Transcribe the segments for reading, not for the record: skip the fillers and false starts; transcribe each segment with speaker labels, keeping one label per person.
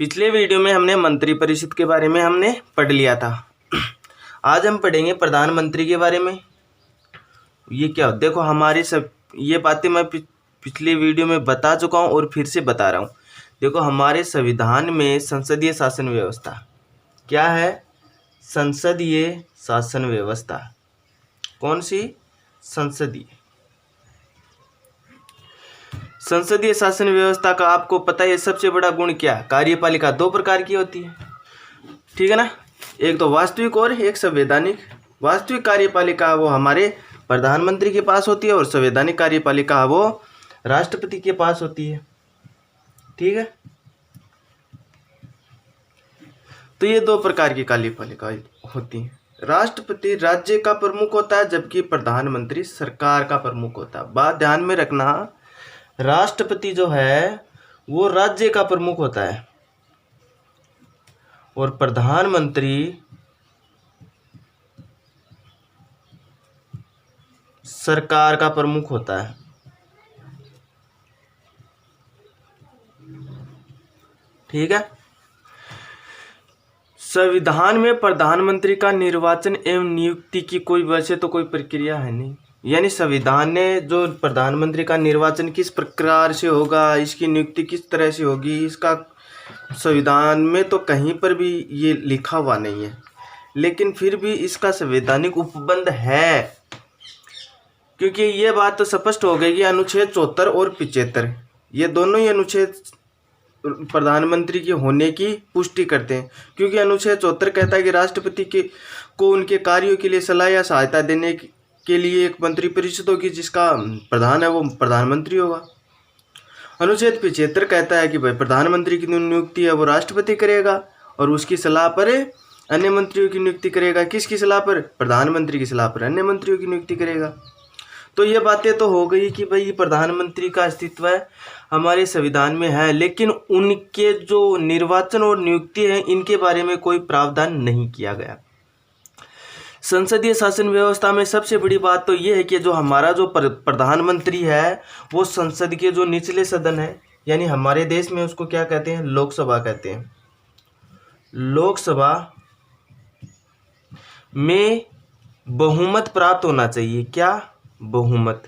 Speaker 1: पिछले वीडियो में हमने मंत्रिपरिषद के बारे में हमने पढ़ लिया था। आज हम पढ़ेंगे प्रधानमंत्री के बारे में। ये क्या देखो, हमारी सब ये बातें मैं पिछले वीडियो में बता चुका हूँ और फिर से बता रहा हूँ। देखो, हमारे संविधान में संसदीय शासन व्यवस्था क्या है? संसदीय शासन व्यवस्था। कौन सी? संसदीय शासन व्यवस्था का आपको पता है सबसे बड़ा गुण क्या? कार्यपालिका दो प्रकार की होती है, ठीक है ना। एक तो वास्तविक और एक संवैधानिक। वास्तविक कार्यपालिका वो हमारे प्रधानमंत्री के पास होती है और संवैधानिक कार्यपालिका वो राष्ट्रपति के पास होती है, ठीक है। तो ये दो प्रकार की कार्यपालिका होती है। राष्ट्रपति राज्य का प्रमुख होता है जबकि प्रधानमंत्री सरकार का प्रमुख होता है। बात ध्यान में रखना, राष्ट्रपति जो है वो राज्य का प्रमुख होता है और प्रधानमंत्री सरकार का प्रमुख होता है, ठीक है। संविधान में प्रधानमंत्री का निर्वाचन एवं नियुक्ति की कोई वैसे तो कोई प्रक्रिया है नहीं। यानी संविधान ने जो प्रधानमंत्री का निर्वाचन किस प्रकार से होगा, इसकी नियुक्ति किस तरह से होगी, इसका संविधान में तो कहीं पर भी ये लिखा हुआ नहीं है। लेकिन फिर भी इसका संवैधानिक उपबंध है, क्योंकि ये बात तो स्पष्ट हो गई कि अनुच्छेद 74 और 75 ये दोनों ही अनुच्छेद प्रधानमंत्री के होने की पुष्टि करते हैं। क्योंकि अनुच्छेद 74 कहता है कि राष्ट्रपति को उनके कार्यों के लिए सलाह या सहायता देने के लिए एक मंत्रिपरिषद होगी जिसका प्रधान है वो प्रधानमंत्री होगा। अनुच्छेद 75 कहता है कि भाई प्रधानमंत्री की नियुक्ति है वो राष्ट्रपति करेगा और उसकी सलाह पर अन्य मंत्रियों की नियुक्ति करेगा। किसकी सलाह पर? प्रधानमंत्री की सलाह पर अन्य मंत्रियों की नियुक्ति करेगा। तो ये बातें तो हो गई कि भाई प्रधानमंत्री का अस्तित्व है हमारे संविधान में है, लेकिन उनके जो निर्वाचन और नियुक्ति है इनके बारे में कोई प्रावधान नहीं किया गया। संसदीय शासन व्यवस्था में सबसे बड़ी बात तो ये है कि जो हमारा जो प्रधानमंत्री है वो संसद के जो निचले सदन है, यानी हमारे देश में उसको क्या कहते हैं? लोकसभा कहते हैं। लोकसभा में बहुमत प्राप्त होना चाहिए। क्या? बहुमत।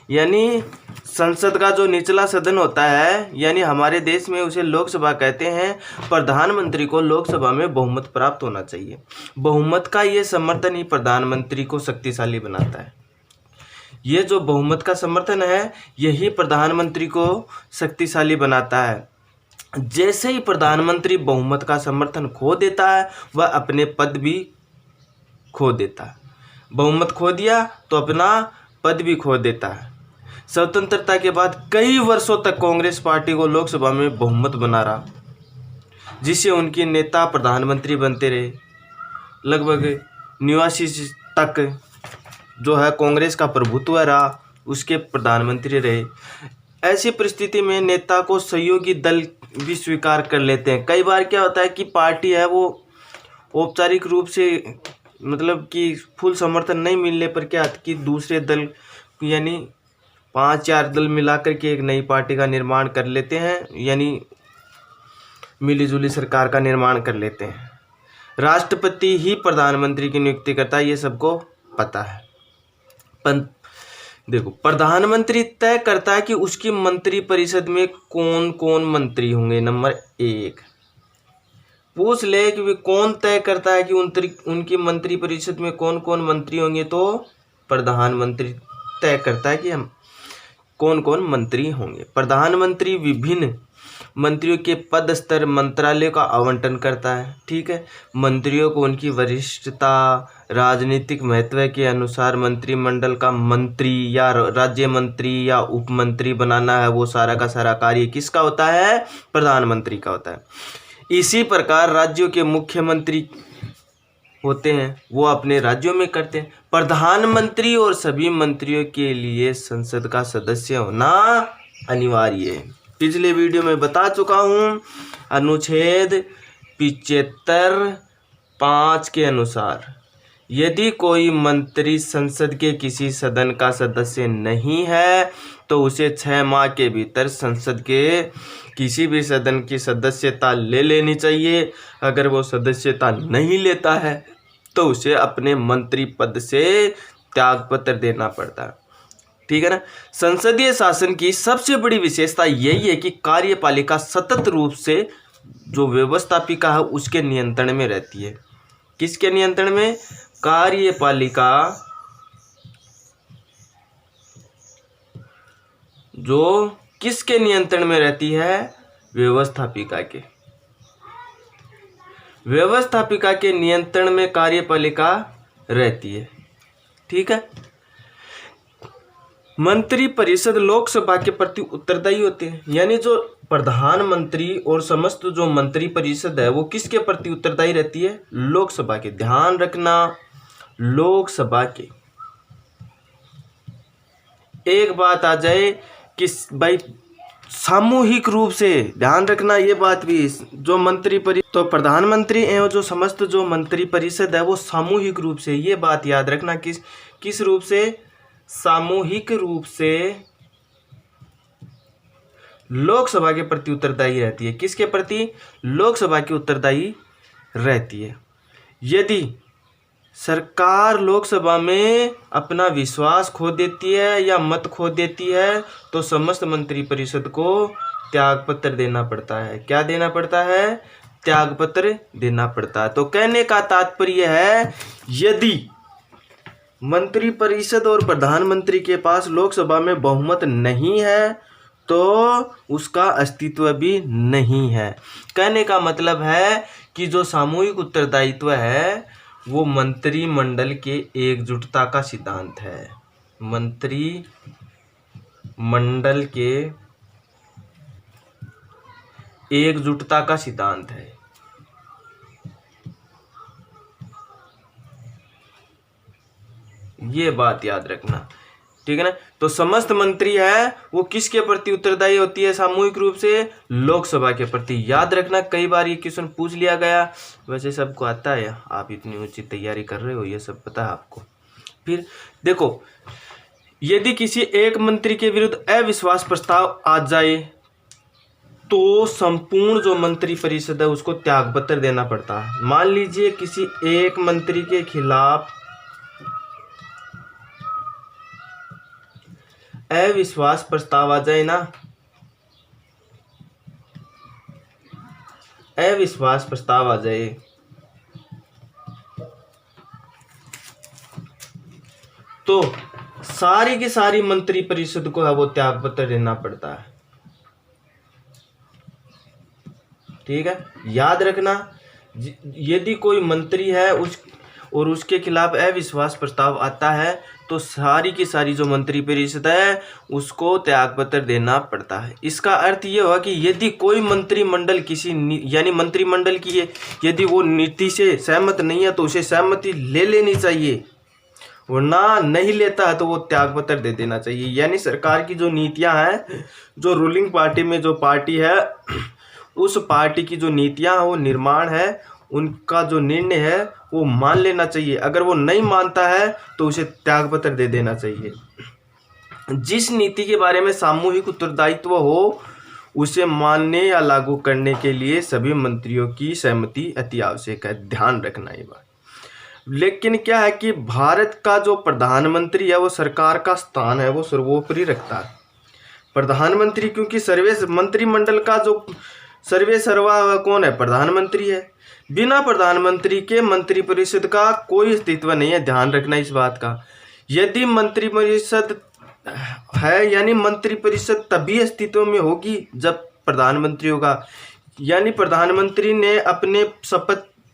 Speaker 1: यानी संसद का जो निचला सदन होता है, यानी हमारे देश में उसे लोकसभा कहते हैं। प्रधानमंत्री को लोकसभा में बहुमत प्राप्त होना चाहिए। बहुमत का ये समर्थन ही प्रधानमंत्री को शक्तिशाली बनाता है। ये जो बहुमत का समर्थन है यही प्रधानमंत्री को शक्तिशाली बनाता है। जैसे ही प्रधानमंत्री बहुमत का समर्थन खो देता है वह अपने पद भी खो देता है। बहुमत खो दिया तो अपना पद भी खो देता है। स्वतंत्रता के बाद कई वर्षों तक कांग्रेस पार्टी को लोकसभा में बहुमत बना रहा, जिससे उनके नेता प्रधानमंत्री बनते रहे। लगभग 89 तक जो है कांग्रेस का प्रभुत्व रहा, उसके प्रधानमंत्री रहे। ऐसी परिस्थिति में नेता को सहयोगी दल भी स्वीकार कर लेते हैं। कई बार क्या होता है कि पार्टी है वो औपचारिक रूप से मतलब कि फुल समर्थन नहीं मिलने पर क्या कि दूसरे दल यानी 5-4 दल मिलाकर के एक नई पार्टी का निर्माण कर लेते हैं, यानी मिलीजुली सरकार का निर्माण कर लेते हैं। राष्ट्रपति ही प्रधानमंत्री की नियुक्ति करता है, ये सबको पता है। देखो, प्रधानमंत्री तय करता है कि उसकी मंत्रिपरिषद में कौन कौन मंत्री होंगे। नंबर 1 पूछ ले कि वे कौन तय करता है कि उनकी मंत्रिपरिषद में कौन कौन मंत्री होंगे, तो प्रधानमंत्री तय करता है कि हम कौन कौन मंत्री होंगे। प्रधानमंत्री विभिन्न मंत्रियों के पद स्तर मंत्रालय का आवंटन करता है, ठीक है। मंत्रियों को उनकी वरिष्ठता राजनीतिक महत्व के अनुसार मंत्रिमंडल का मंत्री या राज्य मंत्री या उप मंत्री बनाना है, वो सारा का सारा कार्य किसका होता है? प्रधानमंत्री का होता है। इसी प्रकार राज्यों के मुख्यमंत्री होते हैं, वो अपने राज्यों में करते हैं। प्रधानमंत्री और सभी मंत्रियों के लिए संसद का सदस्य होना अनिवार्य है। पिछले वीडियो में बता चुका हूँ, अनुच्छेद 75 5 के अनुसार यदि कोई मंत्री संसद के किसी सदन का सदस्य नहीं है तो उसे 6 माह के भीतर संसद के किसी भी सदन की सदस्यता ले लेनी चाहिए। अगर वो सदस्यता नहीं लेता है तो उसे अपने मंत्री पद से त्यागपत्र देना पड़ता है। ठीक है ना। संसदीय शासन की सबसे बड़ी विशेषता यही है कि कार्यपालिका सतत रूप से जो व्यवस्थापिका है उसके नियंत्रण में रहती है। किसके नियंत्रण में? कार्यपालिका जो किसके नियंत्रण में रहती है? व्यवस्थापिका के। व्यवस्थापिका के नियंत्रण में कार्यपालिका रहती है। ठीक है। मंत्री परिषद लोकसभा के प्रति उत्तरदायी होते हैं, यानी जो प्रधानमंत्री और समस्त जो मंत्री परिषद है वो किसके प्रति उत्तरदायी रहती है? लोकसभा के। ध्यान रखना, लोकसभा के। एक बात आ जाए कि भाई सामूहिक रूप से, ध्यान रखना ये बात भी, जो मंत्री परिषद तो प्रधानमंत्री एवं जो समस्त जो मंत्री परिषद है वो सामूहिक रूप से, ये बात याद रखना, किस रूप से? सामूहिक रूप से लोकसभा के प्रति उत्तरदायी रहती है। किसके प्रति? लोकसभा की उत्तरदायी रहती है। यदि सरकार लोकसभा में अपना विश्वास खो देती है या मत खो देती है तो समस्त मंत्री परिषद को त्यागपत्र देना पड़ता है। क्या देना पड़ता है? त्यागपत्र देना पड़ता है। तो कहने का तात्पर्य है, यदि मंत्री परिषद और प्रधानमंत्री के पास लोकसभा में बहुमत नहीं है तो उसका अस्तित्व भी नहीं है। कहने का मतलब है कि जो सामूहिक उत्तरदायित्व है वो मंत्रिमंडल के एकजुटता का सिद्धांत है। मंत्रिमंडल के एकजुटता का सिद्धांत है। ये बात याद रखना। ठीक है ना। तो समस्त मंत्री है वो किसके प्रति उत्तरदायी होती है? सामूहिक रूप से लोकसभा के प्रति। याद रखना, कई बार ये क्वेश्चन पूछ लिया गया, वैसे सबको आता है, आप इतनी ऊंची तैयारी कर रहे हो, ये सब पता है आपको। फिर देखो, यदि किसी एक मंत्री के विरुद्ध अविश्वास प्रस्ताव आ जाए तो संपूर्ण जो मंत्री परिषद है उसको त्यागपत्र देना पड़ता है। मान लीजिए किसी एक मंत्री के खिलाफ अविश्वास प्रस्ताव आ जाए ना, अविश्वास प्रस्ताव आ जाए तो सारी की सारी मंत्री परिषद को है वो त्यागपत्र देना पड़ता है। ठीक है। याद रखना, यदि कोई मंत्री है उसके खिलाफ अविश्वास प्रस्ताव आता है तो सारी की सारी जो मंत्री परिषद है उसको त्यागपत्र देना पड़ता है। इसका अर्थ ये हुआ कि यदि कोई मंत्रिमंडल यानी मंत्रिमंडल की यदि वो नीति से सहमत नहीं है तो उसे सहमति ले लेनी चाहिए, वरना नहीं लेता है तो वो त्यागपत्र दे देना चाहिए। यानी सरकार की जो नीतियां हैं, जो रूलिंग पार्टी में जो पार्टी है उस पार्टी की जो नीतियां वो निर्माण है, उनका जो निर्णय है वो मान लेना चाहिए। अगर वो नहीं मानता है तो उसे त्यागपत्र दे देना चाहिए। जिस नीति के बारे में सामूहिक उत्तरदायित्व हो उसे मानने या लागू करने के लिए सभी मंत्रियों की सहमति अति आवश्यक है। ध्यान रखना ये बात। लेकिन क्या है कि भारत का जो प्रधानमंत्री है वो सरकार का स्थान है वो सर्वोपरि रखता है। प्रधानमंत्री, क्योंकि मंत्रिमंडल का जो सर्वा कौन है? प्रधानमंत्री है। बिना प्रधानमंत्री के मंत्रिपरिषद का कोई अस्तित्व नहीं है। ध्यान रखना इस बात का। यदि मंत्रिपरिषद है यानी मंत्रिपरिषद तभी अस्तित्व में होगी जब प्रधानमंत्री होगा। यानी प्रधानमंत्री ने अपने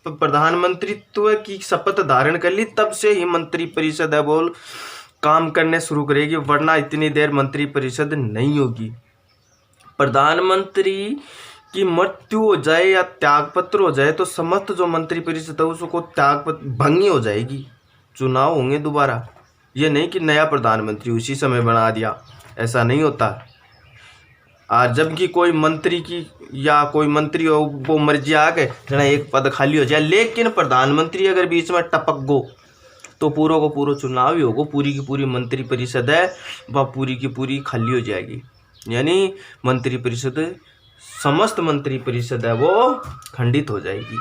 Speaker 1: प्रधानमंत्रित्व की शपथ धारण कर ली, तब से ही मंत्रिपरिषद है वो काम करने शुरू करेगी, वरना इतनी देर मंत्रिपरिषद नहीं होगी। प्रधानमंत्री की मृत्यु हो जाए या त्यागपत्र हो जाए तो समस्त जो मंत्री परिषद है उसको त्यागपत्र भंगी हो जाएगी, चुनाव होंगे दोबारा। ये नहीं कि नया प्रधानमंत्री उसी समय बना दिया, ऐसा नहीं होता। और जबकि कोई मंत्री की या कोई मंत्री हो वो मर्जी आ गए जना एक पद खाली हो जाए, लेकिन प्रधानमंत्री अगर बीच में टपक गो तो पूरा को पूरा चुनाव ही होगा, पूरी की पूरी मंत्री परिषद है वह पूरी की पूरी खाली हो जाएगी। यानी मंत्री परिषद, समस्त मंत्री परिषद है वो खंडित हो जाएगी।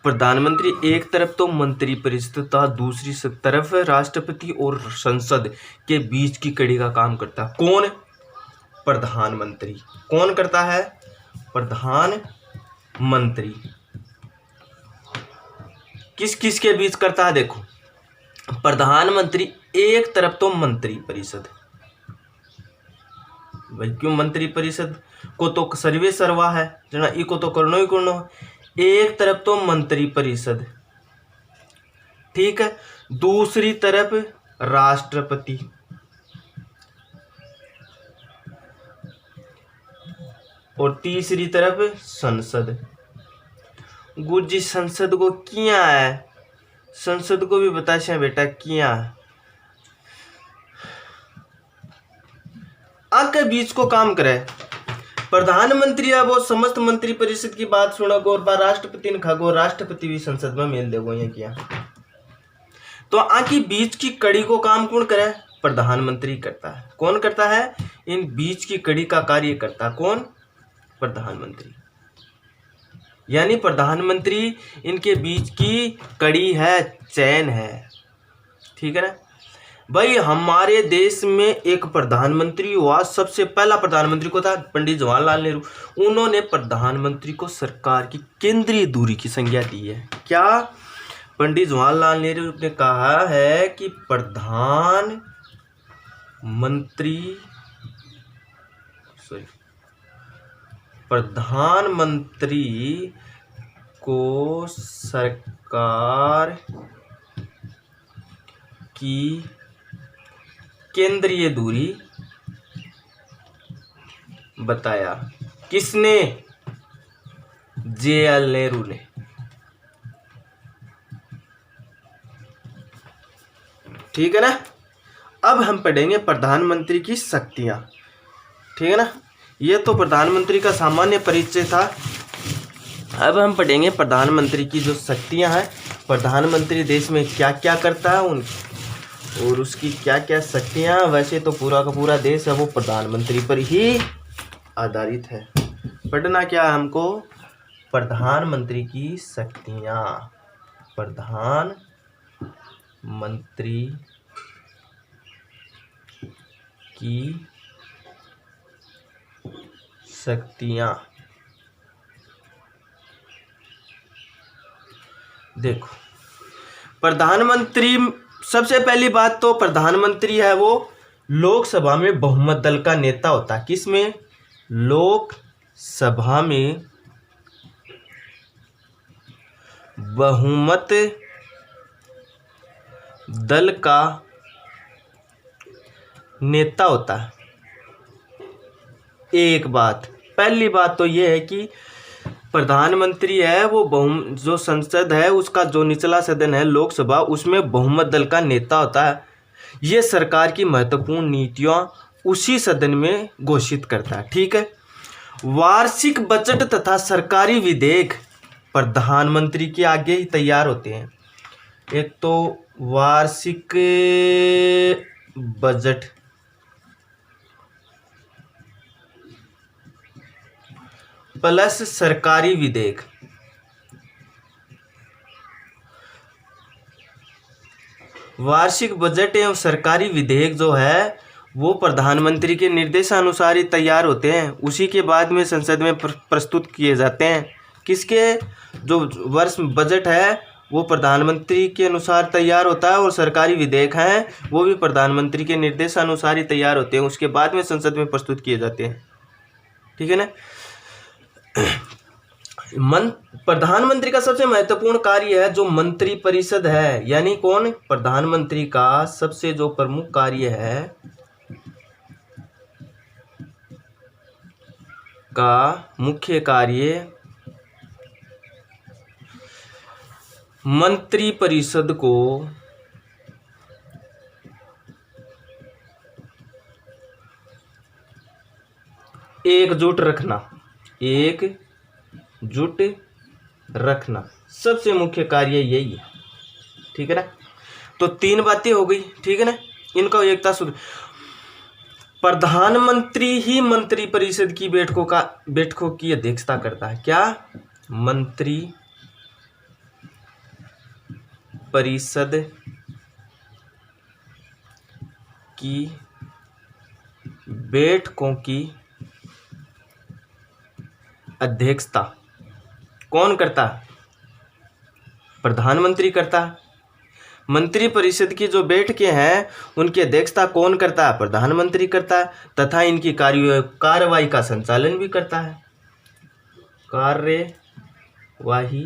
Speaker 1: प्रधानमंत्री एक तरफ तो मंत्री परिषद तथा दूसरी तरफ राष्ट्रपति और संसद के बीच की कड़ी का काम करता है। कौन? प्रधानमंत्री। कौन करता है? प्रधानमंत्री। किस किस के बीच करता है? देखो, प्रधानमंत्री एक तरफ तो मंत्री परिषद, भाई क्यों मंत्री परिषद को तो सर्वे सर्वा है जना, इको तो करनो ही करनो। एक तरफ तो मंत्री परिषद, ठीक है, दूसरी तरफ राष्ट्रपति, और तीसरी तरफ संसद। गुरुजी संसद को किया है, संसद को भी बता से बेटा किया आके बीच को काम करे। प्रधानमंत्री है वो समस्त मंत्री परिषद की बात सुनोगो और राष्ट्रपति ने खागो, राष्ट्रपति भी संसद में मेल देगो ये किया। तो आकी बीच की कड़ी को काम कौन करे? प्रधानमंत्री करता है। कौन करता है? इन बीच की कड़ी का कार्य करता कौन? प्रधानमंत्री। यानी प्रधानमंत्री इनके बीच की कड़ी है, चैन है, ठीक है ना भाई। हमारे देश में एक प्रधानमंत्री हुआ, सबसे पहला प्रधानमंत्री को था पंडित जवाहरलाल नेहरू। उन्होंने प्रधानमंत्री को सरकार की केंद्रीय दूरी की संज्ञा दी है। प्रधानमंत्री ने कहा है कि प्रधानमंत्री को सरकार की केंद्रीय दूरी बताया। किसने? JL नेहरू ने। ठीक है ना। अब हम पढ़ेंगे प्रधानमंत्री की शक्तियां, ठीक है ना। ये तो प्रधानमंत्री का सामान्य परिचय था। अब हम पढ़ेंगे प्रधानमंत्री की जो शक्तियां हैं, प्रधानमंत्री देश में क्या क्या करता है और उसकी क्या क्या शक्तियां। वैसे तो पूरा का पूरा देश है वो प्रधानमंत्री पर ही आधारित है। पढ़ना क्या है हमको? प्रधानमंत्री की शक्तियां। प्रधानमंत्री की शक्तियां। देखो, प्रधानमंत्री, सबसे पहली बात तो प्रधानमंत्री है वो लोकसभा में बहुमत दल का नेता होता है। किसमें? लोकसभा में बहुमत दल का नेता होता है। एक बात, पहली बात तो ये है कि प्रधानमंत्री है वो जो संसद है उसका जो निचला सदन है लोकसभा, उसमें बहुमत दल का नेता होता है। ये सरकार की महत्वपूर्ण नीतियां उसी सदन में घोषित करता है, ठीक है। वार्षिक बजट तथा सरकारी विधेयक प्रधानमंत्री के आगे ही तैयार होते हैं। एक तो वार्षिक बजट प्लस सरकारी विधेयक। वार्षिक बजट एवं सरकारी विधेयक जो है वो प्रधानमंत्री के निर्देशानुसार ही तैयार होते हैं, उसी के बाद में संसद में प्रस्तुत किए जाते हैं। किसके? जो वर्ष बजट है वो प्रधानमंत्री के अनुसार तैयार होता है और सरकारी विधेयक हैं वो भी प्रधानमंत्री के निर्देशानुसार ही तैयार होते हैं, उसके बाद में संसद में प्रस्तुत किए जाते हैं, ठीक है ना। प्रधानमंत्री का सबसे महत्वपूर्ण कार्य है जो मंत्री परिषद है, यानी कौन? प्रधानमंत्री का सबसे जो प्रमुख कार्य है का मुख्य कार्य मंत्री परिषद को एकजुट रखना, सबसे मुख्य कार्य यही है, ठीक है ना। तो 3 बातें हो गई, ठीक है ना। इनका एकता सूत्र, प्रधानमंत्री ही मंत्री परिषद की बैठकों की अध्यक्षता करता है। क्या? मंत्री परिषद की बैठकों की अध्यक्षता कौन करता है? प्रधानमंत्री करता है। मंत्री परिषद की जो बैठकें हैं उनकी अध्यक्षता कौन करता है? प्रधानमंत्री करता है, तथा इनकी कार्यवाही का संचालन भी करता है। कार्यवाही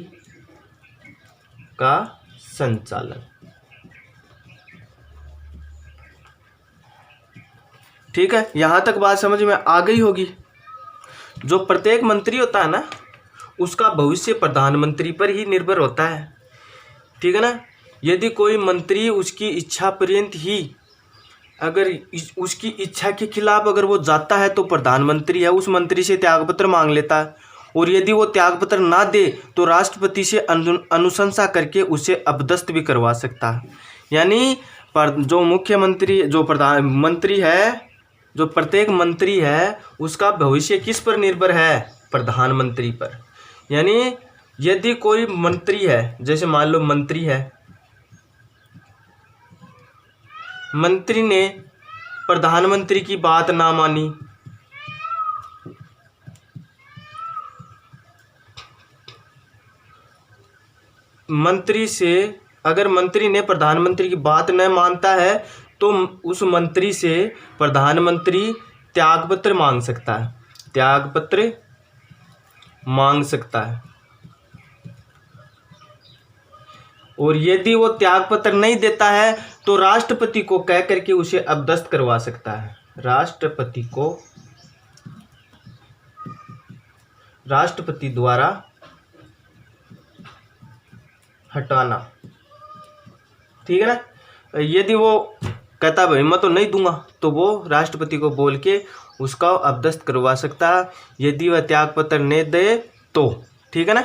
Speaker 1: का संचालन, ठीक है। यहां तक बात समझ में आ गई होगी। जो प्रत्येक मंत्री होता है ना, उसका भविष्य प्रधानमंत्री पर ही निर्भर होता है, ठीक है ना। यदि कोई मंत्री उसकी इच्छा पर्यंत ही अगर उसकी इच्छा के खिलाफ अगर वो जाता है तो प्रधानमंत्री है उस मंत्री से त्यागपत्र मांग लेता है, और यदि वो त्यागपत्र ना दे तो राष्ट्रपति से अनुशंसा करके उसे अपदस्थ भी करवा सकता है। यानी जो मुख्यमंत्री, जो प्रधानमंत्री है, जो प्रत्येक मंत्री है, उसका भविष्य किस पर निर्भर है? प्रधानमंत्री पर। यानी यदि कोई मंत्री है, जैसे मान लो मंत्री है, मंत्री ने प्रधानमंत्री की बात ना मानी, मंत्री से अगर मंत्री ने प्रधानमंत्री की बात न मानता है तो उस मंत्री से प्रधानमंत्री त्यागपत्र मांग सकता है, त्यागपत्र मांग सकता है। और यदि वो त्यागपत्र नहीं देता है तो राष्ट्रपति को कह करके उसे अपदस्थ करवा सकता है। राष्ट्रपति द्वारा हटाना, ठीक है ना। यदि वो कहता भाई मैं तो नहीं दूंगा तो वो राष्ट्रपति को बोल के उसका अपदस्थ करवा सकता है, यदि वह त्यागपत्र नहीं दे तो, ठीक है ना।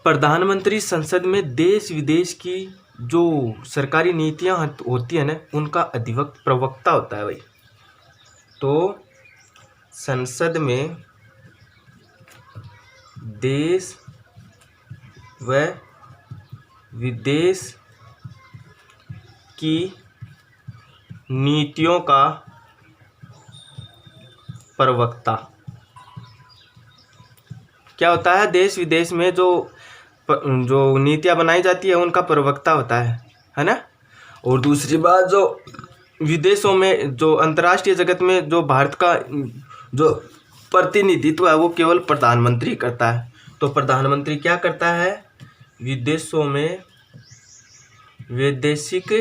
Speaker 1: प्रधानमंत्री संसद में देश विदेश की जो सरकारी नीतियां होती है ना, उनका प्रवक्ता होता है भाई। तो संसद में देश व विदेश की नीतियों का प्रवक्ता क्या होता है? देश विदेश में जो नीतियां बनाई जाती है उनका प्रवक्ता होता है ना। और दूसरी बात, जो विदेशों में, जो अंतर्राष्ट्रीय जगत में जो भारत का जो प्रतिनिधित्व है वो केवल प्रधानमंत्री करता है। तो प्रधानमंत्री क्या करता है? विदेशों में वैदेशिक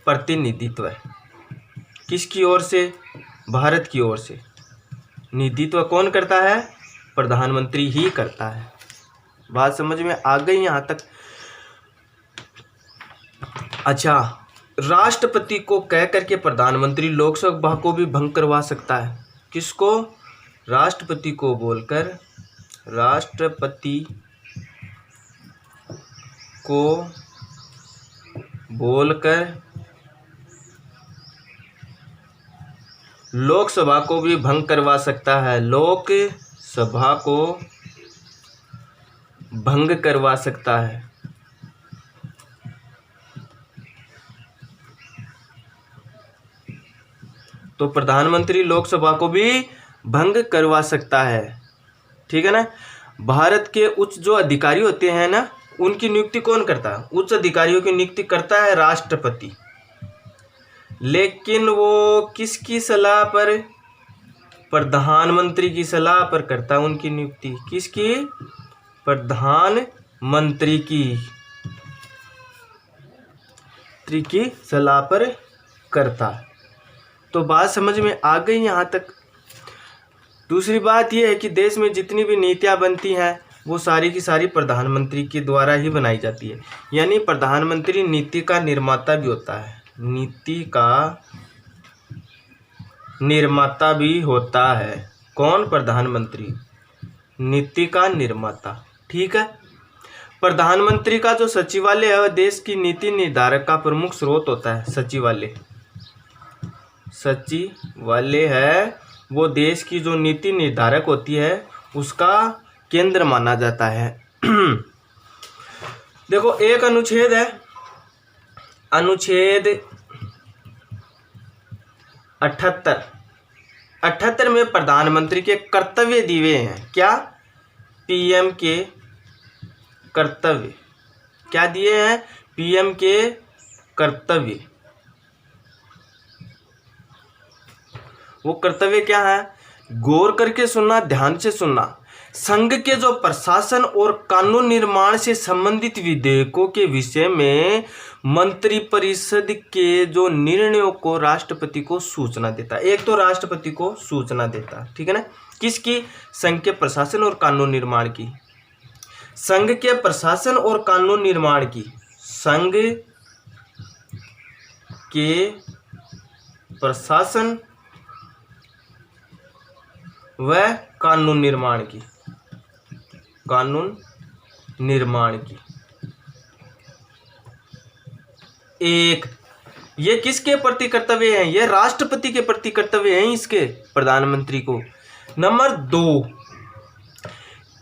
Speaker 1: प्रतिनिधित्व किसकी ओर से? भारत की ओर से। निधित्व कौन करता है? प्रधानमंत्री ही करता है। बात समझ में आ गई यहाँ तक? अच्छा, राष्ट्रपति को कह करके प्रधानमंत्री लोकसभा को भी भंग करवा सकता है। किसको? राष्ट्रपति को बोलकर, राष्ट्रपति को बोलकर लोकसभा को भी भंग करवा सकता है। लोकसभा को भंग करवा सकता है। तो प्रधानमंत्री लोकसभा को भी भंग करवा सकता है, ठीक है ना। भारत के उच्च जो अधिकारी होते हैं ना, उनकी नियुक्ति कौन करता है? उच्च अधिकारियों की नियुक्ति करता है राष्ट्रपति। लेकिन वो किसकी सलाह पर? प्रधानमंत्री की सलाह पर करता है उनकी नियुक्ति। किसकी? प्रधानमंत्री की सलाह पर करता है। तो बात समझ में आ गई यहाँ तक? दूसरी बात यह है कि देश में जितनी भी नीतियाँ बनती हैं वो सारी की सारी प्रधानमंत्री के द्वारा ही बनाई जाती है। यानी प्रधानमंत्री नीति का निर्माता भी होता है। नीति का निर्माता भी होता है। कौन? प्रधानमंत्री, नीति का निर्माता, ठीक है। प्रधानमंत्री का जो सचिवालय है वह देश की नीति निर्धारक का प्रमुख स्रोत होता है। सचिवालय है वो देश की जो नीति निर्धारक होती है उसका केंद्र माना जाता है। देखो एक अनुच्छेद है, अनुच्छेद 78 में प्रधानमंत्री के कर्तव्य दिए हैं। क्या? पीएम के कर्तव्य क्या दिए हैं? पीएम के कर्तव्य। वो कर्तव्य क्या है? गौर करके सुनना, ध्यान से सुनना। संघ के जो प्रशासन और कानून निर्माण से संबंधित विधेयकों के विषय में मंत्रिपरिषद के जो निर्णयों को राष्ट्रपति को सूचना देता है। एक तो राष्ट्रपति को सूचना देता है, ठीक है ना। किसकी? संघ के प्रशासन और कानून निर्माण की। संघ के प्रशासन और कानून निर्माण की। संघ के प्रशासन व कानून निर्माण की। कानून निर्माण की। एक ये किसके प्रति कर्तव्य हैं? ये राष्ट्रपति के प्रति कर्तव्य हैं इसके, प्रधानमंत्री को। नंबर 2,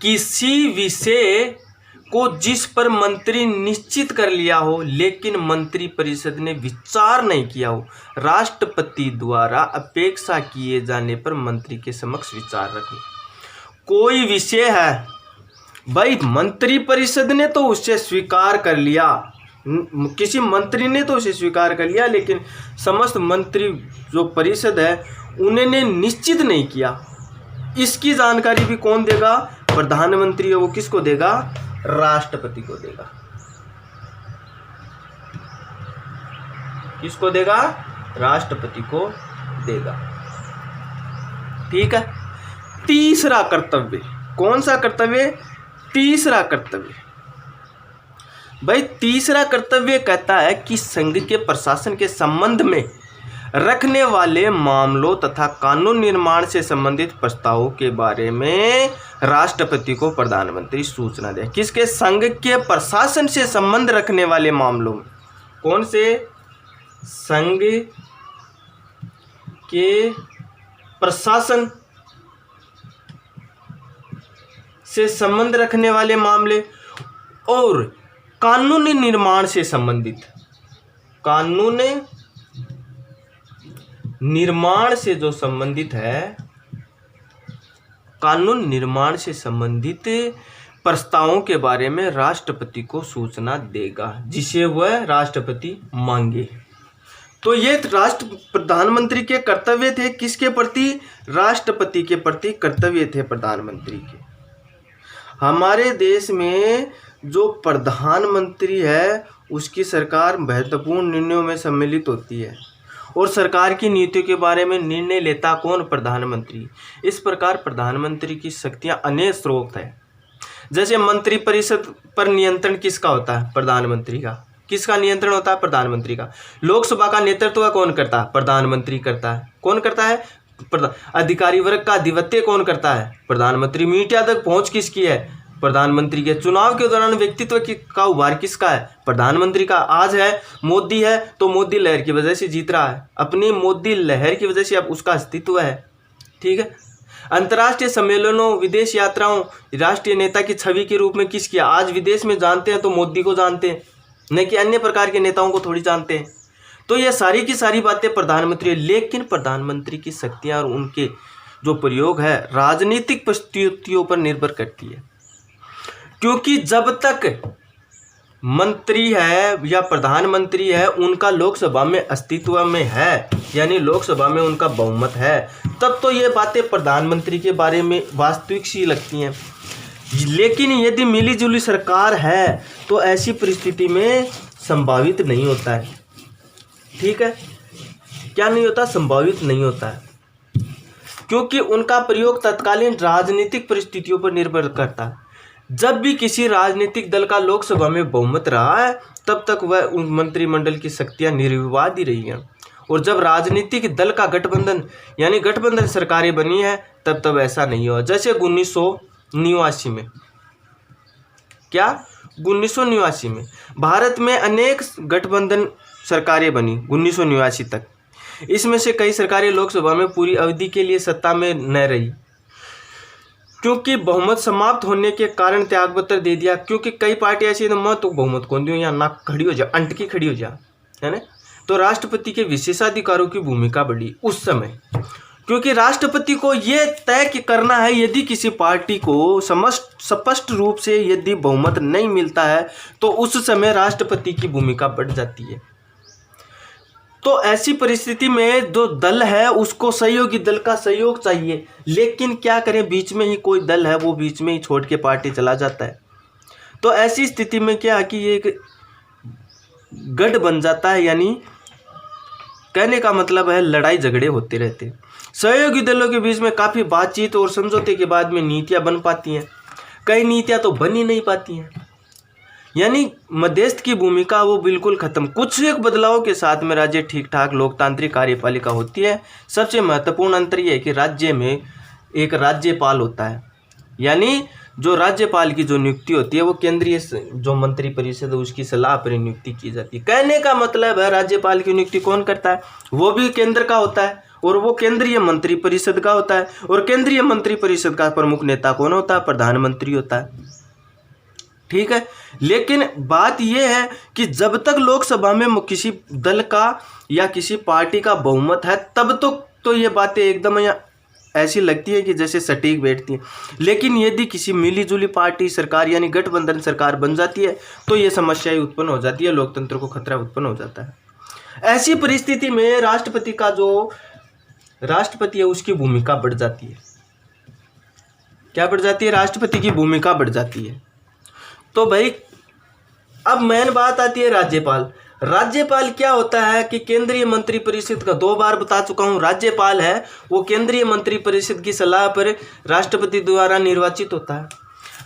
Speaker 1: किसी विषय को जिस पर मंत्री निश्चित कर लिया हो लेकिन मंत्रिपरिषद ने विचार नहीं किया हो, राष्ट्रपति द्वारा अपेक्षा किए जाने पर मंत्री के समक्ष विचार रखें। कोई विषय है भाई, मंत्रिपरिषद ने तो उससे स्वीकार कर लिया, किसी मंत्री ने तो उसे स्वीकार कर लिया, लेकिन समस्त मंत्री जो परिषद है उन्होंने निश्चित नहीं किया। इसकी जानकारी भी कौन देगा? प्रधानमंत्री है वो किसको देगा? राष्ट्रपति को देगा। किसको देगा? राष्ट्रपति को देगा। ठीक है। तीसरा कर्तव्य, कौन सा कर्तव्य? तीसरा कर्तव्य भाई, तीसरा कर्तव्य कहता है कि संघ के प्रशासन के संबंध में रखने वाले मामलों तथा कानून निर्माण से संबंधित प्रस्तावों के बारे में राष्ट्रपति को प्रधानमंत्री सूचना दे। किसके? संघ के प्रशासन से संबंध रखने वाले मामलों में। कौन से? संघ के प्रशासन से संबंध रखने वाले मामले और कानूनी निर्माण से संबंधित, कानून निर्माण से जो संबंधित है, कानून निर्माण से संबंधित प्रस्तावों के बारे में राष्ट्रपति को सूचना देगा, जिसे वह राष्ट्रपति मांगे। तो ये प्रधानमंत्री के कर्तव्य थे। किसके प्रति? राष्ट्रपति के प्रति कर्तव्य थे प्रधानमंत्री के। हमारे देश में जो प्रधानमंत्री है उसकी सरकार महत्वपूर्ण निर्णयों में सम्मिलित होती है और सरकार की नीतियों के बारे में निर्णय लेता कौन? प्रधानमंत्री। इस प्रकार प्रधानमंत्री की शक्तियां अनेक स्रोत है। जैसे मंत्रिपरिषद पर नियंत्रण किसका होता है? प्रधानमंत्री का। किसका नियंत्रण होता है? प्रधानमंत्री का। लोकसभा का नेतृत्व कौन करता है? प्रधानमंत्री करता है। कौन करता है? अधिकारी वर्ग का अधिपत्य कौन करता है? प्रधानमंत्री। मीडिया तक पहुंच किसकी है? प्रधानमंत्री के। चुनाव के दौरान व्यक्तित्व का उभार किसका है? प्रधानमंत्री का। आज है मोदी है तो मोदी लहर की वजह से जीत रहा है, अपनी मोदी लहर की वजह से अब उसका अस्तित्व है। ठीक है। अंतर्राष्ट्रीय सम्मेलनों, विदेश यात्राओं, राष्ट्रीय नेता की छवि के रूप में किसकी? आज विदेश में जानते हैं तो मोदी को जानते हैं, न कि अन्य प्रकार के नेताओं को थोड़ी जानते हैं। तो ये सारी की सारी बातें प्रधानमंत्री, लेकिन प्रधानमंत्री की शक्तियां और उनके जो प्रयोग है राजनीतिक परिस्थितियों पर निर्भर करती है। क्योंकि जब तक मंत्री है या प्रधानमंत्री है उनका लोकसभा में अस्तित्व में है, यानी लोकसभा में उनका बहुमत है, तब तो ये बातें प्रधानमंत्री के बारे में वास्तविक सी लगती हैं। लेकिन यदि मिलीजुली सरकार है तो ऐसी परिस्थिति में संभावित नहीं होता है। ठीक है। क्या नहीं होता? संभावित नहीं होता है, क्योंकि उनका प्रयोग तत्कालीन राजनीतिक परिस्थितियों पर निर्भर करता है। जब भी किसी राजनीतिक दल का लोकसभा में बहुमत रहा है तब तक वह उन मंत्रिमंडल की शक्तियां निर्विवाद ही रही हैं, और जब राजनीतिक दल का गठबंधन यानी गठबंधन सरकारें बनी है तब ऐसा नहीं हुआ। जैसे 1989 में, क्या 1989 में भारत में अनेक गठबंधन सरकारें बनी 1989 तक। इसमें से कई सरकारें लोकसभा में पूरी अवधि के लिए सत्ता में न रही, क्योंकि बहुमत समाप्त होने के कारण त्यागपत्र दे दिया। क्योंकि कई पार्टी ऐसी है, मैं तो बहुमत कौन दूँ, या नाक खड़ी हो जा, अंटकी खड़ी हो जा, है ना। तो राष्ट्रपति के विशेषाधिकारों की भूमिका बढ़ी उस समय, क्योंकि राष्ट्रपति को ये तय करना है, यदि किसी पार्टी को स्पष्ट रूप से यदि बहुमत नहीं मिलता है तो उस समय राष्ट्रपति की भूमिका बढ़ जाती है। तो ऐसी परिस्थिति में जो दल है उसको सहयोगी दल का सहयोग चाहिए, लेकिन क्या करें, बीच में ही कोई दल है वो बीच में ही छोड़ के पार्टी चला जाता है। तो ऐसी स्थिति में क्या है कि ये एक गढ़ बन जाता है, यानी कहने का मतलब है लड़ाई झगड़े होते रहते। सहयोगी दलों के बीच में काफ़ी बातचीत और समझौते के बाद में नीतियां बन पाती हैं, कई नीतियां तो बन ही नहीं पाती हैं, यानी मध्यस्थ की भूमिका वो बिल्कुल खत्म। कुछ एक बदलाव के साथ में राज्य ठीक ठाक लोकतांत्रिक कार्यपालिका होती है। सबसे महत्वपूर्ण अंतर यह है कि राज्य में एक राज्यपाल होता है, यानी जो राज्यपाल की जो नियुक्ति होती है वो केंद्रीय जो मंत्री परिषद है उसकी सलाह पर नियुक्ति की जाती है। कहने का मतलब है राज्यपाल की नियुक्ति कौन करता है, वो भी केंद्र का होता है और वो केंद्रीय मंत्री परिषद का होता है। और केंद्रीय मंत्री परिषद का प्रमुख नेता कौन होता है, प्रधानमंत्री होता है, ठीक है। लेकिन बात यह है कि जब तक लोकसभा में किसी दल का या किसी पार्टी का बहुमत है तब तो ये बातें एकदम ऐसी लगती है कि जैसे सटीक बैठती हैं। लेकिन यदि किसी मिलीजुली पार्टी सरकार यानी गठबंधन सरकार बन जाती है तो ये समस्याएं उत्पन्न हो जाती है, लोकतंत्र को खतरा उत्पन्न हो जाता है। ऐसी परिस्थिति में राष्ट्रपति है उसकी भूमिका बढ़ जाती है। क्या बढ़ जाती है, राष्ट्रपति की भूमिका बढ़ जाती है। तो भाई अब मेन बात आती है राज्यपाल क्या होता है कि केंद्रीय मंत्री परिषद का 2 बार बता चुका हूं, राज्यपाल है वो केंद्रीय मंत्री परिषद की सलाह पर राष्ट्रपति द्वारा निर्वाचित होता है।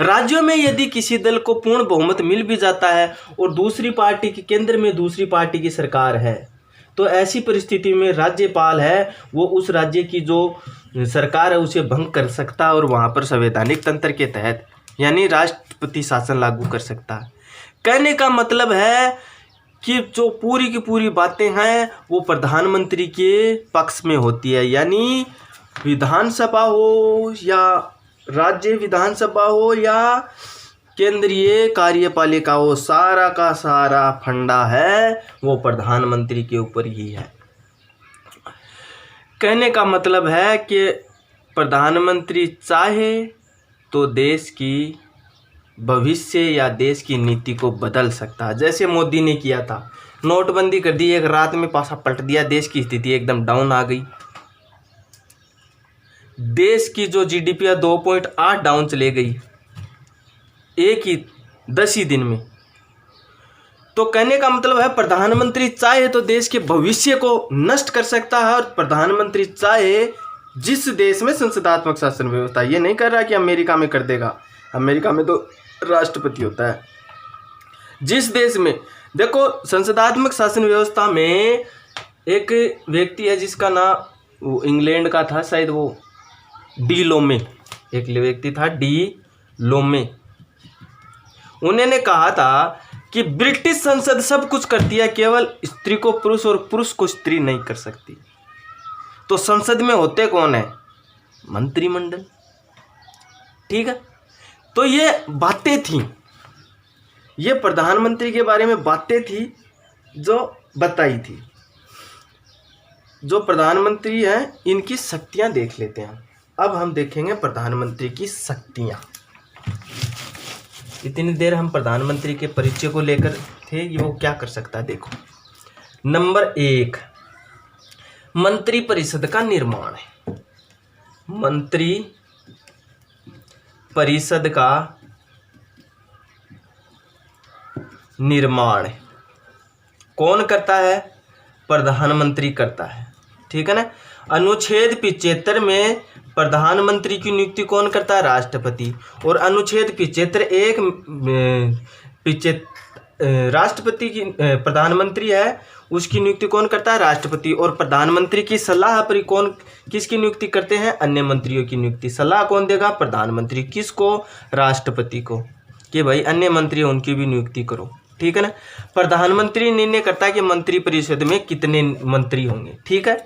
Speaker 1: राज्यों में यदि किसी दल को पूर्ण बहुमत मिल भी जाता है और दूसरी पार्टी की केंद्र में दूसरी पार्टी की सरकार है तो ऐसी परिस्थिति में राज्यपाल है वो उस राज्य की जो सरकार है उसे भंग कर सकता है और वहाँ पर संवैधानिक तंत्र के तहत यानी राष्ट्रपति शासन लागू कर सकता है। कहने का मतलब है कि जो पूरी की पूरी बातें हैं वो प्रधानमंत्री के पक्ष में होती है, यानी विधानसभा हो या राज्य विधानसभा हो या केंद्रीय कार्यपालिका हो, सारा का सारा फंडा है वो प्रधानमंत्री के ऊपर ही है। कहने का मतलब है कि प्रधानमंत्री चाहे तो देश की भविष्य या देश की नीति को बदल सकता है। जैसे मोदी ने किया था, नोटबंदी कर दी, एक रात में पासा पलट दिया, देश की स्थिति एकदम डाउन आ गई। देश की जो जीडीपी है 2.8 डाउन चले गई एक ही 10 ही दिन में। तो कहने का मतलब है प्रधानमंत्री चाहे तो देश के भविष्य को नष्ट कर सकता है और प्रधानमंत्री चाहे जिस देश में संसदात्मक शासन व्यवस्था, ये नहीं कर रहा कि अमेरिका में कर देगा, अमेरिका में तो राष्ट्रपति होता है। जिस देश में देखो संसदात्मक शासन व्यवस्था में एक व्यक्ति है जिसका नाम वो इंग्लैंड का था शायद, वो डी लोमे, एक व्यक्ति था डी लोमे। उन्होंने कहा था कि ब्रिटिश संसद सब कुछ करती है, केवल स्त्री को पुरुष और पुरुष को स्त्री नहीं कर सकती। तो संसद में होते कौन है, मंत्रिमंडल, ठीक है। तो ये बातें थी, ये प्रधानमंत्री के बारे में बातें थी जो बताई थी। जो प्रधानमंत्री हैं इनकी शक्तियां देख लेते हैं। अब हम देखेंगे प्रधानमंत्री की शक्तियां। इतनी देर हम प्रधानमंत्री के परिचय को लेकर थे कि वो क्या कर सकता है। देखो, नंबर 1 मंत्री परिषद का निर्माण है। मंत्री परिषद का निर्माण कौन करता है, प्रधानमंत्री करता है, ठीक है ना। अनुच्छेद 75 में प्रधानमंत्री की नियुक्ति कौन करता है, राष्ट्रपति। और अनुच्छेद 75 राष्ट्रपति की प्रधानमंत्री है उसकी नियुक्ति कौन करता है, राष्ट्रपति। और प्रधानमंत्री की सलाह पर कौन किसकी नियुक्ति करते हैं, अन्य मंत्रियों की नियुक्ति। सलाह कौन देगा, प्रधानमंत्री। किसको, राष्ट्रपति को। कि भाई अन्य मंत्री उनकी भी नियुक्ति करो, ठीक है ना। प्रधानमंत्री निर्णय करता है कि मंत्री परिषद में कितने मंत्री होंगे, ठीक है।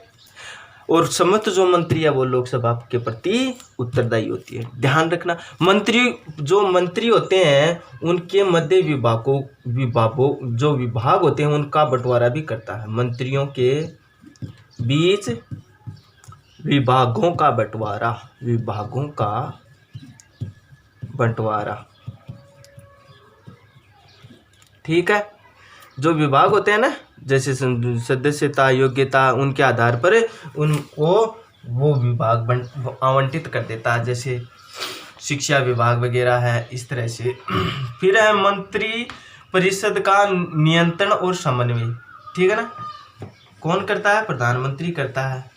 Speaker 1: और समस्त जो मंत्री है वो लोकसभा के प्रति उत्तरदायी होती है। ध्यान रखना, जो मंत्री होते हैं उनके मध्य जो विभाग होते हैं उनका बंटवारा भी करता है। मंत्रियों के बीच विभागों का बंटवारा, ठीक है। जो विभाग होते हैं ना, जैसे सदस्यता, योग्यता, उनके आधार पर उनको वो विभाग आवंटित कर देता है, जैसे शिक्षा विभाग वगैरह है, इस तरह से। फिर है मंत्री परिषद का नियंत्रण और समन्वय, ठीक है ना। कौन करता है? प्रधानमंत्री करता है।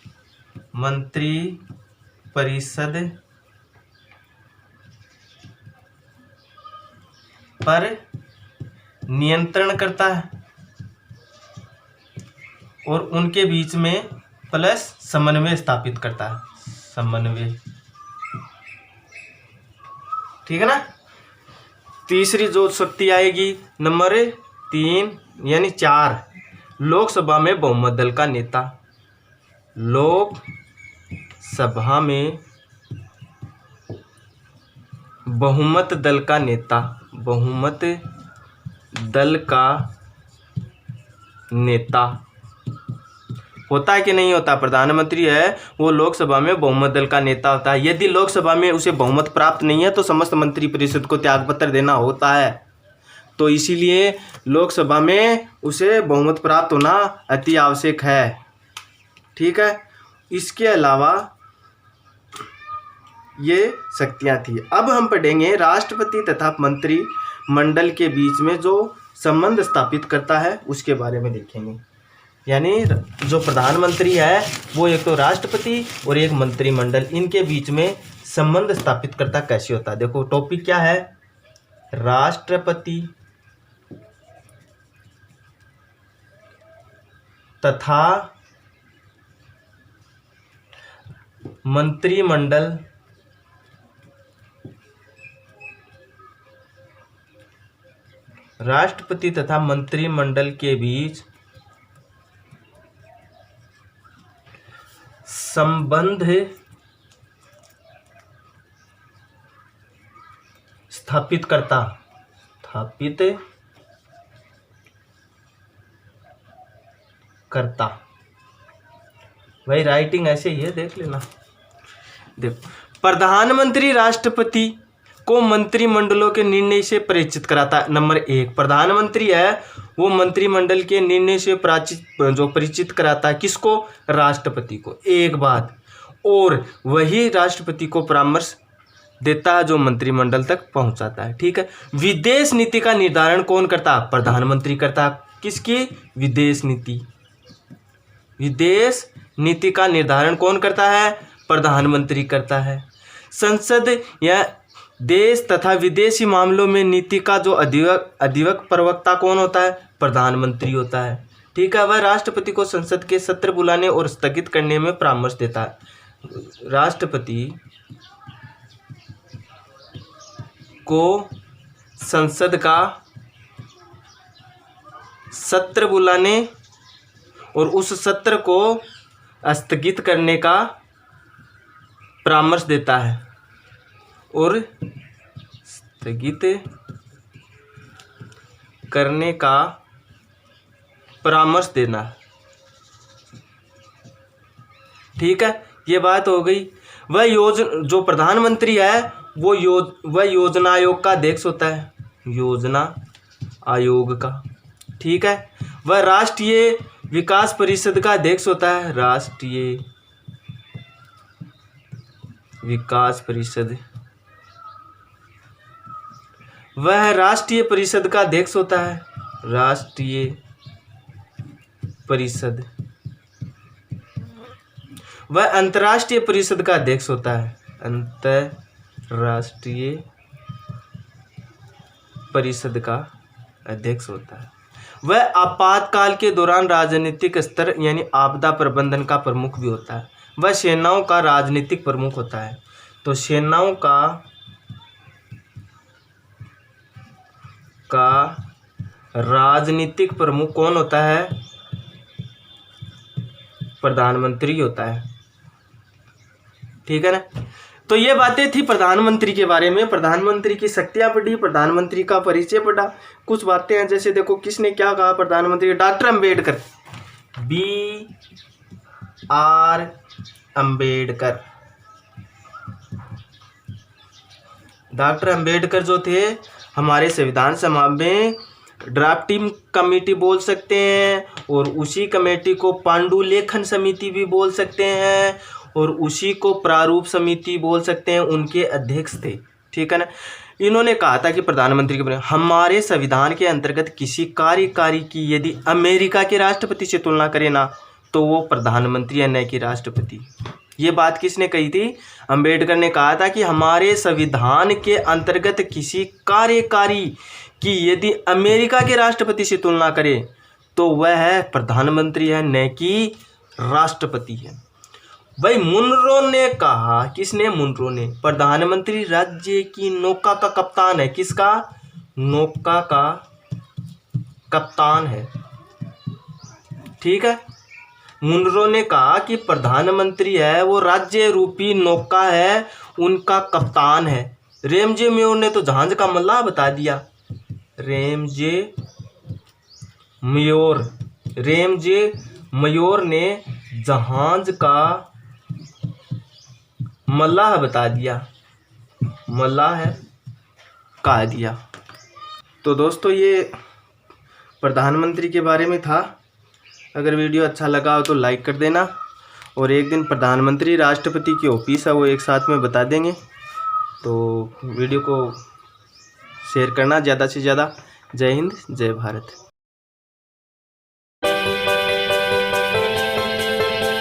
Speaker 1: मंत्री परिषद पर नियंत्रण करता है और उनके बीच में प्लस समन्वय स्थापित करता है, समन्वय, ठीक है ना। तीसरी जो शक्ति आएगी नंबर 3 यानी 4, लोकसभा में बहुमत दल का नेता। लोकसभा में बहुमत दल का नेता, बहुमत दल का नेता होता है कि नहीं होता? प्रधानमंत्री है वो लोकसभा में बहुमत दल का नेता होता है। यदि लोकसभा में उसे बहुमत प्राप्त नहीं है तो समस्त मंत्री परिषद को त्यागपत्र देना होता है। तो इसीलिए लोकसभा में उसे बहुमत प्राप्त होना अति आवश्यक है, ठीक है। इसके अलावा ये शक्तियां थी। अब हम पढ़ेंगे राष्ट्रपति तथा मंत्री मंडल के बीच में जो संबंध स्थापित करता है उसके बारे में देखेंगे। यानी जो प्रधानमंत्री है वो एक तो राष्ट्रपति और एक मंत्रिमंडल, इनके बीच में संबंध स्थापित करता कैसे होता है। देखो टॉपिक क्या है? राष्ट्रपति तथा मंत्रिमंडल राष्ट्रपति तथा मंत्रिमंडल के बीच संबंध स्थापित करता भाई राइटिंग ऐसे ही है, देख लेना। देखो, प्रधानमंत्री राष्ट्रपति को मंत्रिमंडलों के निर्णय से परिचित कराता है। नंबर 1, प्रधानमंत्री है वो मंत्रिमंडल के निर्णय से परिचित कराता है। किसको? राष्ट्रपति को। एक बात और, वही राष्ट्रपति को परामर्श देता है जो मंत्रिमंडल तक पहुंचाता है, ठीक है। विदेश नीति का निर्धारण कौन करता है? प्रधानमंत्री करता है। किसकी? विदेश नीति। विदेश नीति का निर्धारण कौन करता है? प्रधानमंत्री करता है। संसद या देश तथा विदेशी मामलों में नीति का जो अधिवक्ता प्रवक्ता कौन होता है? प्रधानमंत्री होता है, ठीक है। वह राष्ट्रपति को संसद के सत्र बुलाने और स्थगित करने में परामर्श देता है। राष्ट्रपति को संसद का सत्र बुलाने और उस सत्र को स्थगित करने का परामर्श देता है और स्थगित करने का परामर्श देना, ठीक है। ये बात हो गई। जो प्रधानमंत्री है वह योजना आयोग का अध्यक्ष होता है, योजना आयोग का, ठीक है। वह राष्ट्रीय विकास परिषद का अध्यक्ष होता है, राष्ट्रीय विकास परिषद। वह राष्ट्रीय परिषद का अध्यक्ष होता है, राष्ट्रीय परिषद। वह अंतर्राष्ट्रीय परिषद का अध्यक्ष होता है, अंतर्राष्ट्रीय परिषद का अध्यक्ष होता है। वह आपातकाल के दौरान राजनीतिक स्तर यानी आपदा प्रबंधन का प्रमुख भी होता है। वह सेनाओं का राजनीतिक प्रमुख होता है। तो सेनाओं का का राजनीतिक प्रमुख कौन होता है? प्रधानमंत्री होता है। ठीक है ना। तो ये बातें थी प्रधानमंत्री के बारे में, प्रधानमंत्री की शक्तियां पढ़ी, प्रधानमंत्री का परिचय पढ़ा। कुछ बातें हैं जैसे देखो किसने क्या कहा प्रधानमंत्री, doctor Ambedkar, B.R. Ambedkar. Doctor Ambedkar जो थे हमारे संविधान सभा में ड्राफ्टिंग कमेटी बोल सकते हैं, और उसी कमेटी को पांडुलेखन समिति भी बोल सकते हैं, और उसी को प्रारूप समिति बोल सकते हैं, उनके अध्यक्ष थे। ठीक है ना। इन्होंने कहा था कि प्रधानमंत्री के हमारे संविधान के अंतर्गत किसी कार्यकारी की यदि अमेरिका के राष्ट्रपति से तुलना करें ना, तो वो प्रधानमंत्री है, न कि राष्ट्रपति। ये बात किसने कही थी? अंबेडकर ने कहा था कि हमारे संविधान के अंतर्गत किसी कार्यकारी की यदि अमेरिका के राष्ट्रपति से तुलना करें तो वह है प्रधानमंत्री है, न कि राष्ट्रपति है। भाई मुनरो ने कहा, किसने? मुनरो ने, प्रधानमंत्री राज्य की नौका का कप्तान है। किसका? नौका का कप्तान है। ठीक है। मुनरो ने कहा कि प्रधानमंत्री है वो राज्य रूपी नौका है, उनका कप्तान है। रेमजे मेयोर ने तो जहाज का मल्लाह बता दिया। रेमजे मेयोर ने जहाज का मल्लाह बता दिया, मल्लाह है कह दिया। तो दोस्तों ये प्रधानमंत्री के बारे में था। अगर वीडियो अच्छा लगा हो तो लाइक कर देना, और एक दिन प्रधानमंत्री राष्ट्रपति की ऑफिस है वो एक साथ में बता देंगे, तो वीडियो को शेयर करना ज़्यादा से ज़्यादा। जय हिंद, जय भारत।